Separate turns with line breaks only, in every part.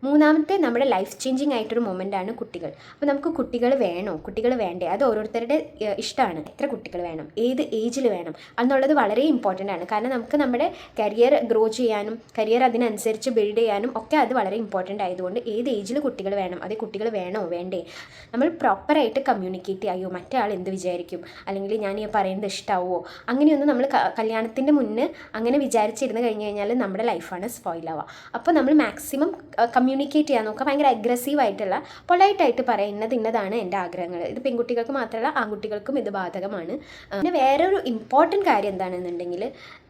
മൂന്നാമത്തെ നമ്മുടെ life changing ആയിട്ടൊരു മൊമെൻ്റാണ് കുട്ടികൾ. അപ്പോൾ നമുക്ക് കുട്ടികൾ വേണോ കുട്ടികൾ വേണ്ടേ, അത് ഓരോരുത്തരുടെ ഇഷ്ടമാണ്. എത്ര കുട്ടികൾ വേണം, ഏത് ഏജിൽ വേണം എന്നുള്ളത് വളരെ ഇമ്പോർട്ടൻ്റ് ആണ്. കാരണം നമുക്ക് നമ്മുടെ കരിയർ ഗ്രോ ചെയ്യാനും കരിയർ അതിനനുസരിച്ച് ബിൽഡ് ചെയ്യാനും ഒക്കെ അത് വളരെ ഇമ്പോർട്ടൻ്റ് ആയതുകൊണ്ട് ഏത് ഏജിൽ കുട്ടികൾ വേണം, അത് കുട്ടികൾ വേണോ വേണ്ടേ, നമ്മൾ പ്രോപ്പറായിട്ട് കമ്മ്യൂണിക്കേറ്റ് ചെയ്യുമോ, മറ്റേ ആൾ എന്ത് വിചാരിക്കും, അല്ലെങ്കിൽ ഞാൻ ഈ പറയുന്നത് ഇഷ്ടമാവുമോ, അങ്ങനെയൊന്നും നമ്മൾ കല്യാണത്തിൻ്റെ മുന്നേ അങ്ങനെ വിചാരിച്ചിരുന്ന് കഴിഞ്ഞ് കഴിഞ്ഞാൽ നമ്മുടെ ലൈഫാണ് സ്പോയിലാവുക. അപ്പോൾ നമ്മൾ മാക്സിമം കമ്മ്യൂണിക്കേറ്റ് ചെയ്യാൻ നോക്കുക. ഭയങ്കര അഗ്രസീവായിട്ടുള്ള പൊളൈറ്റായിട്ട് പറയുന്നത് ഇന്നതാണ് എൻ്റെ ആഗ്രഹങ്ങൾ. ഇത് പെൺകുട്ടികൾക്ക് മാത്രമല്ല ആൺകുട്ടികൾക്കും ഇത് ബാധകമാണ്. പിന്നെ വേറൊരു ഇമ്പോർട്ടൻറ്റ് കാര്യം എന്താണെന്നുണ്ടെങ്കിൽ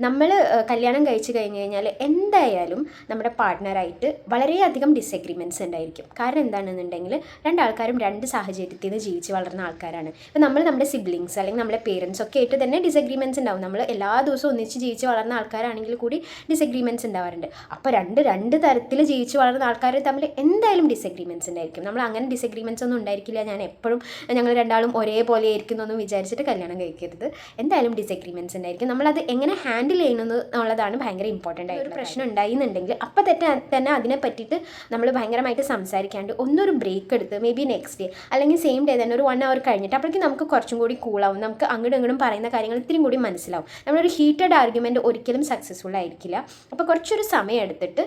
നമ്മൾ കല്യാണം കഴിച്ച് കഴിഞ്ഞ് കഴിഞ്ഞാൽ എന്തായാലും നമ്മുടെ പാർട്ട്ണറായിട്ട് വളരെയധികം ഡിസഗ്രിമെൻറ്റ്സ് ഉണ്ടായിരിക്കും. കാരണം എന്താണെന്നുണ്ടെങ്കിൽ രണ്ടാൾക്കാരും രണ്ട് സാഹചര്യത്തിൽ നിന്ന് ജീവിച്ച് വളർന്ന ആൾക്കാരാണ്. ഇപ്പോൾ നമ്മൾ നമ്മുടെ സിബ്ലിങ്സ് അല്ലെങ്കിൽ നമ്മുടെ പേരൻസ് ഒക്കെ ആയിട്ട് തന്നെ ഡിസഗ്രിമെൻറ്റ്സ് ഉണ്ടാവും. നമ്മൾ എല്ലാ ദിവസവും ഒന്നിച്ച് ജീവിച്ച് വളർന്ന ആൾക്കാരാണെങ്കിൽ കൂടി ഡിസഗ്രിമെൻറ്റ്സ് ഉണ്ടാവാറുണ്ട്. അപ്പോൾ രണ്ട് തരത്തിൽ ജീവിച്ച് വളർന്ന ആൾക്കാർ തമ്മിൽ എന്തായാലും ഡിസഗ്രിമെൻറ്റ്സ് ഉണ്ടായിരിക്കും. നമ്മൾ അങ്ങനെ ഡിസഗ്രിമെൻറ്റ്സ് ഒന്നും ഉണ്ടായിരിക്കില്ല. ഞാൻ എപ്പോഴും ഞങ്ങൾ രണ്ടാളും ഒരേപോലെ ആയിരിക്കുന്നൊന്നും വിചാരിച്ചിട്ട് കല്യാണം കഴിക്കരുത്. എന്തായാലും ഡിസഗ്രിമെൻറ്റ്സ് ഉണ്ടായിരിക്കും. നമ്മളത് എങ്ങനെ ഹാൻഡിൽ ചെയ്യണമെന്ന് എന്നുള്ളതാണ് ഭയങ്കര ഇമ്പോർട്ടൻ്റ് ആയിട്ട്. ഒരു പ്രശ്നം ഉണ്ടായിരുന്നുണ്ടെങ്കിൽ അപ്പം തന്നെ അതിനെ പറ്റിയിട്ട് നമ്മൾ ഭയങ്കരമായിട്ട് സംസാരിക്കാണ്ട് ഒന്നൊരു ബ്രേക്ക് എടുത്ത് മേ ബി നെക്സ്റ്റ് ഡേ അല്ലെങ്കിൽ സെയിം ഡേ തന്നെ ഒരു 1 hour കഴിഞ്ഞിട്ട് അപ്പോഴേക്കും നമുക്ക് കുറച്ചും കൂടി കൂളാവും. നമുക്ക് അങ്ങോട്ടും ഇങ്ങോട്ടും പറയുന്ന കാര്യങ്ങൾ ഇത്തിരി കൂടി മനസ്സിലാവും. നമ്മളൊരു ഹീറ്റഡ് ആർഗ്യുമെൻറ്റ് ഒരിക്കലും സക്സസ്ഫുൾ ആയിരിക്കില്ല. അപ്പോൾ കുറച്ചൊരു സമയം എടുത്തിട്ട്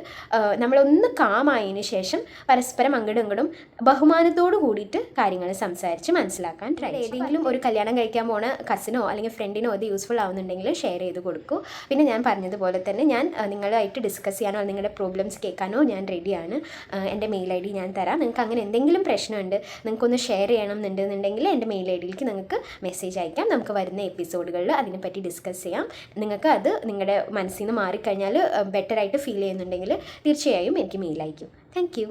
നമ്മളൊന്ന് കാമായതിന് ശേഷം പരസ്പരം അങ്ങോട്ടും ബഹുമാനത്തോട് കൂടിയിട്ട് കാര്യങ്ങൾ സംസാരിച്ച് മനസ്സിലാക്കാൻ ട്രൈ ചെയ്യും. ഏതെങ്കിലും ഒരു കല്യാണം കഴിക്കാൻ പോണ കസിനോ അല്ലെങ്കിൽ ഫ്രണ്ടിനോ അത് യൂസ്ഫുൾ ആവുന്നുണ്ടെങ്കിൽ ഷെയർ ചെയ്ത് കൊടുക്കൂ. പിന്നെ ഞാൻ പറഞ്ഞതുപോലെ തന്നെ ഞാൻ നിങ്ങളുമായിട്ട് ഡിസ്കസ് ചെയ്യാനോ നിങ്ങളുടെ പ്രോബ്ലംസ് കേൾക്കാനോ ഞാൻ റെഡിയാണ്. എൻ്റെ മെയിൽ ID ഞാൻ തരാം. നിങ്ങൾക്ക് അങ്ങനെ എന്തെങ്കിലും പ്രശ്നമുണ്ട്, നിങ്ങൾക്കൊന്ന് ഷെയർ ചെയ്യണം എന്നുണ്ടെന്നുണ്ടെങ്കിൽ എൻ്റെ മെയിൽ IDയിലേക്ക് നിങ്ങൾക്ക് മെസ്സേജ് അയക്കാം. നമുക്ക് വരുന്ന എപ്പിസോഡുകളിൽ അതിനെപ്പറ്റി ഡിസ്കസ് ചെയ്യാം. നിങ്ങൾക്ക് അത് നിങ്ങളുടെ മനസ്സിൽ നിന്ന് മാറിക്കഴിഞ്ഞാൽ ബെറ്ററായിട്ട് ഫീൽ ചെയ്യുന്നുണ്ടെങ്കിൽ തീർച്ചയായും എനിക്ക് മെയിൽ അയക്കും. Thank you.